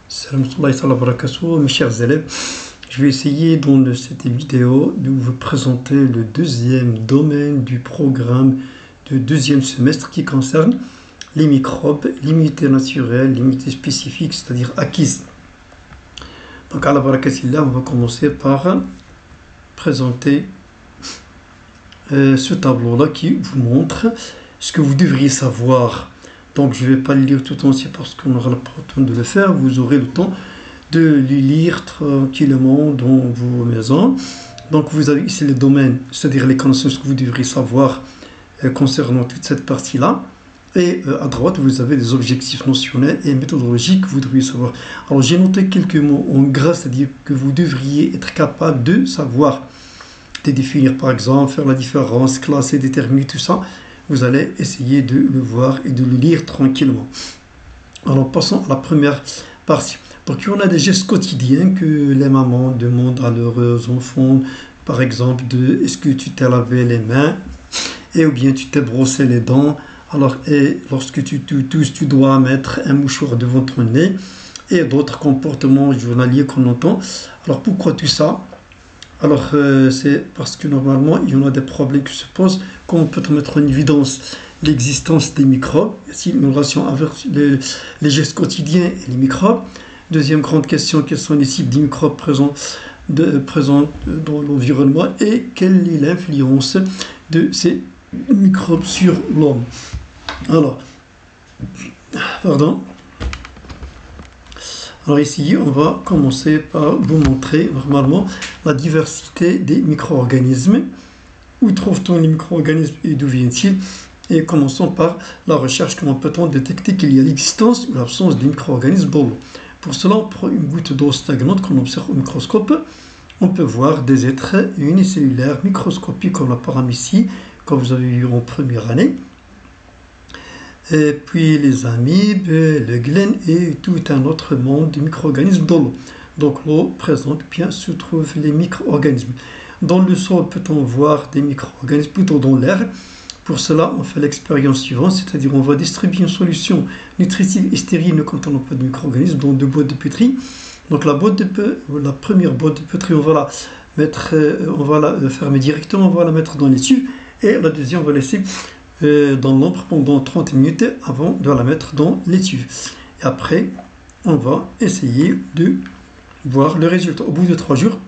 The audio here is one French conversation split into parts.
Salam wa barakatuh, mes chers élèves. Je vais essayer dans cette vidéo de vous présenter le deuxième domaine du programme de deuxième semestre qui concerne les microbes, l'immunité naturelle, l'immunité spécifique, c'est-à-dire acquise. Donc à la barakatillah, on va commencer par présenter ce tableau-là qui vous montre ce que vous devriez savoir. Donc je ne vais pas le lire tout entier parce qu'on aura le temps de le faire. Vous aurez le temps de le lire tranquillement dans vos maisons. Donc vous avez ici les domaines, c'est-à-dire les connaissances que vous devriez savoir concernant toute cette partie-là. Et à droite, vous avez des objectifs notionnels et méthodologiques que vous devriez savoir. Alors j'ai noté quelques mots en gras, c'est-à-dire que vous devriez être capable de savoir, de définir par exemple, faire la différence, classer, déterminer tout ça. Vous allez essayer de le voir et de le lire tranquillement. Alors passons à la première partie. Donc il y en a des gestes quotidiens que les mamans demandent à leurs enfants, par exemple de est-ce que tu t'es lavé les mains et ou bien tu t'es brossé les dents. Alors et lorsque tu tousses, tu dois mettre un mouchoir devant ton nez et d'autres comportements journaliers qu'on entend. Alors pourquoi tout ça? Alors, c'est parce que normalement, il y en a des problèmes qui se posent. Comment peut-on mettre en évidence l'existence des microbes? Y a-t-il une relation avec les gestes quotidiens et les microbes? Deuxième grande question, quels sont les types de microbes présents dans l'environnement et quelle est l'influence de ces microbes sur l'homme? Alors, pardon. Alors ici, on va commencer par vous montrer normalement la diversité des micro-organismes. Où trouve-t-on les micro-organismes et d'où viennent-ils? Et commençons par la recherche. Comment peut-on détecter qu'il y a l'existence ou l'absence des micro-organismes dans l'eau? Pour cela, on prend une goutte d'eau stagnante qu'on observe au microscope. On peut voir des êtres unicellulaires microscopiques comme la paramécie, comme vous avez vu en première année. Et puis les amibes, le glen et tout un autre monde de micro-organismes dans l'eau. Donc l'eau présente bien se trouvent les micro-organismes. Dans le sol, peut-on voir des micro-organismes plutôt dans l'air? Pour cela, on fait l'expérience suivante, c'est-à-dire on va distribuer une solution nutritive et stérile ne contenant pas de micro-organismes dans deux boîtes de pétri. Donc la première boîte de pétri, on va la fermer directement, on va la mettre dans les tubes et la deuxième, on va laisser dans l'ombre pendant 30 minutes avant de la mettre dans l'étui. Et après, on va essayer de voir le résultat. Au bout de 3 jours,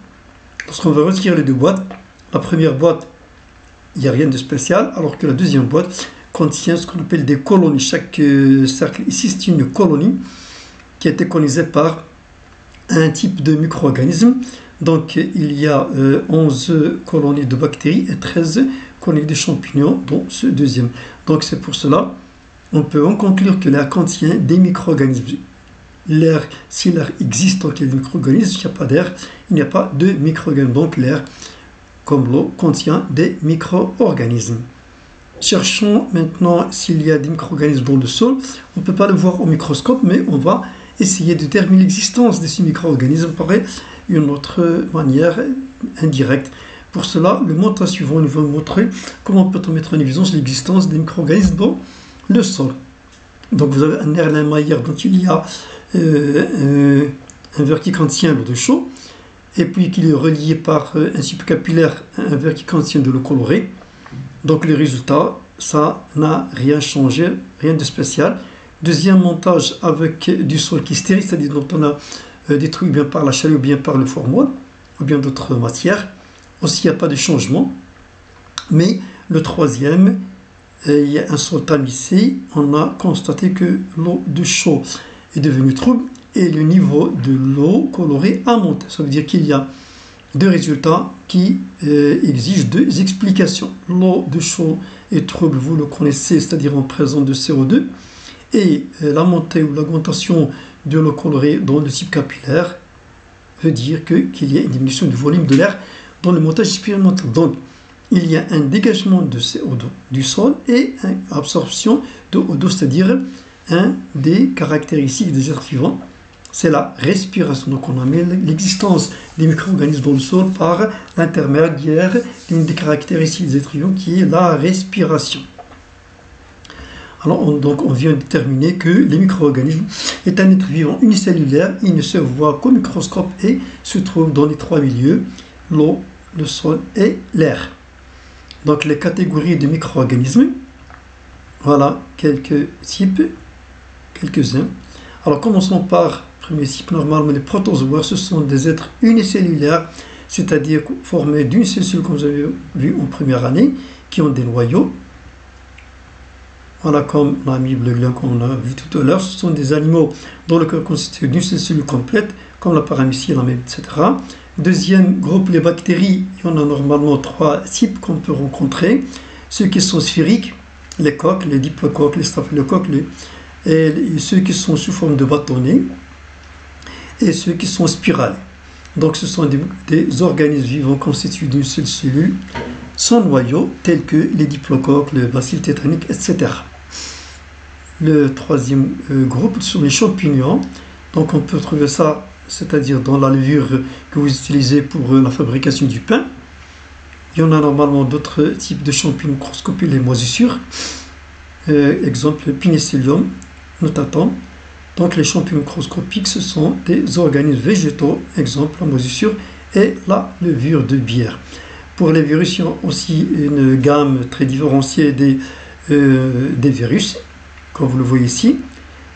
lorsqu'on va retirer les deux boîtes, la première boîte, il n'y a rien de spécial, alors que la deuxième boîte contient ce qu'on appelle des colonies. Chaque cercle ici, c'est une colonie qui a été colonisée par un type de micro-organisme. Donc, il y a 11 colonies de bactéries et 13 colonies de champignons dans ce deuxième. Donc, c'est pour cela on peut en conclure que l'air contient des micro-organismes. L'air, si l'air existe, donc il y a des micro-organismes, s'il n'y a pas d'air, il n'y a pas de micro-organismes. Donc, l'air, comme l'eau, contient des micro-organismes. Cherchons maintenant s'il y a des micro-organismes dans le sol. On ne peut pas le voir au microscope, mais on va essayer de déterminer l'existence de ces micro-organismes par une autre manière indirecte. Pour cela, le montage suivant nous va montrer comment peut-on mettre en évidence l'existence des micro-organismes dans le sol. Donc vous avez un Erlenmeyer dont il y a un verre qui contient l'eau de chaud et puis qu'il est relié par un subcapillaire à un verre qui contient de l'eau colorée. Donc les résultats, ça n'a rien changé, rien de spécial. Deuxième montage avec du sol qui est stérile, c'est-à-dire dont on a détruit bien par la chaleur ou bien par le formol ou bien d'autres matières. Aussi, il n'y a pas de changement. Mais le troisième, il y a un sol tamisé. On a constaté que l'eau de chaud est devenue trouble et le niveau de l'eau colorée a monté. Ça veut dire qu'il y a deux résultats qui exigent deux explications. L'eau de chaud est trouble, vous le connaissez, c'est-à-dire en présence de CO2. Et la montée ou l'augmentation de l'eau colorée dans le type capillaire veut dire qu'il y a une diminution du volume de l'air dans le montage expérimental. Donc, il y a un dégagement de CO2 du sol et une absorption de O2, c'est-à-dire un des caractéristiques des êtres vivants. C'est la respiration. Donc, on a mis l'existence des micro-organismes dans le sol par l'intermédiaire d'une des caractéristiques des êtres vivants qui est la respiration. Alors, donc, on vient de déterminer que les micro-organismes est un être vivant unicellulaire. Il ne se voit qu'au microscope et se trouve dans les trois milieux, l'eau, le sol et l'air. Donc, les catégories de micro-organismes. Voilà quelques types, quelques-uns. Alors, commençons par le premier type. Normalement, les protozoaires, ce sont des êtres unicellulaires, c'est-à-dire formés d'une seule cellule, comme vous avez vu en première année, qui ont des noyaux. Voilà, comme l'amibe, le gland qu'on a vu tout à l'heure, ce sont des animaux dont le corps constitué d'une seule cellule complète, comme la paramécie, l'amibe, etc. Deuxième groupe, les bactéries, il y en a normalement trois types qu'on peut rencontrer. Ceux qui sont sphériques, les coques, les diplocoques, les staphylocoques, et ceux qui sont sous forme de bâtonnets, et ceux qui sont spirales. Donc ce sont des organismes vivants constitués d'une seule cellule, sans noyau, tels que les diplocoques, le bacille tétanique, etc. Le troisième groupe sont les champignons. Donc on peut trouver ça, c'est-à-dire dans la levure que vous utilisez pour la fabrication du pain. Il y en a normalement d'autres types de champignons microscopiques, les moisissures. Exemple, Penicillium notatum. Donc les champignons microscopiques, ce sont des organismes végétaux, exemple la moisissure et la levure de bière. Pour les virus, il y a aussi une gamme très différenciée des virus, comme vous le voyez ici.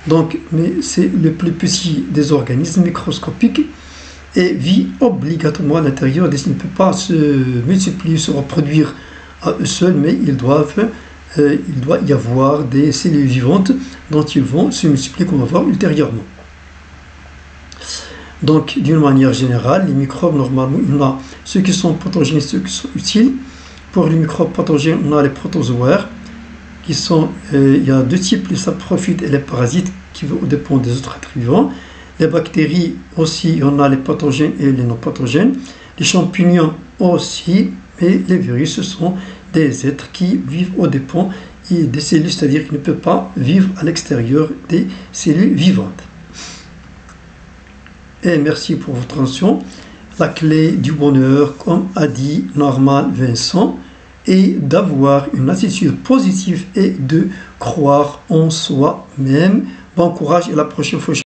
Donc, mais c'est le plus petit des organismes microscopiques et vit obligatoirement à l'intérieur. Il ne peut pas se multiplier, se reproduire à eux seuls, mais il doit y avoir des cellules vivantes dont ils vont se multiplier, qu'on va voir ultérieurement. Donc, d'une manière générale, les microbes, normalement, il y en a ceux qui sont pathogènes et ceux qui sont utiles. Pour les microbes pathogènes, on a les protozoaires, qui sont, il y a deux types, les saprophytes et les parasites, qui dépendent des autres êtres vivants. Les bactéries aussi, on a les pathogènes et les non pathogènes. Les champignons aussi, et les virus, ce sont des êtres qui vivent aux dépens des cellules, c'est-à-dire qu'ils ne peuvent pas vivre à l'extérieur des cellules vivantes. Et merci pour votre attention. La clé du bonheur, comme a dit Norman Vincent, est d'avoir une attitude positive et de croire en soi-même. Bon courage et à la prochaine fois.